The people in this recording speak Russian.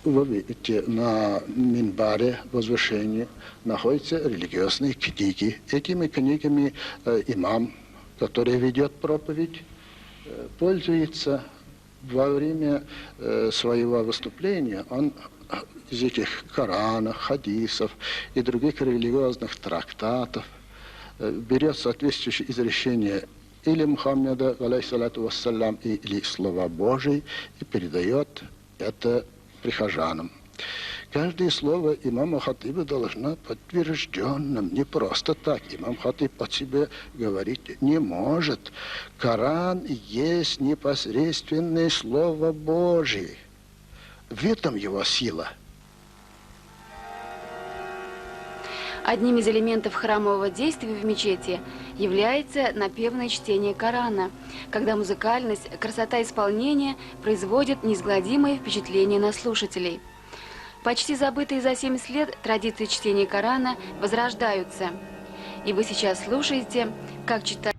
вы видите, на минбаре возвышении находятся религиозные книги. Этими книгами имам, который ведет проповедь, пользуется во время своего выступления. Он из этих Корана, хадисов и других религиозных трактатов берет соответствующие изречения или Мухаммеда, алейхиссалату вассалям, или слова Божии и передает это прихожанам. Каждое слово имама Хатиба должно подтвержденным, не просто так. Имам Хатиб о себе говорить не может. Коран есть непосредственное слово Божие. В этом его сила. Одним из элементов храмового действия в мечети является напевное чтение Корана, когда музыкальность, красота исполнения производят неизгладимое впечатление на слушателей. Почти забытые за 70 лет традиции чтения Корана возрождаются. И вы сейчас слушаете, как читают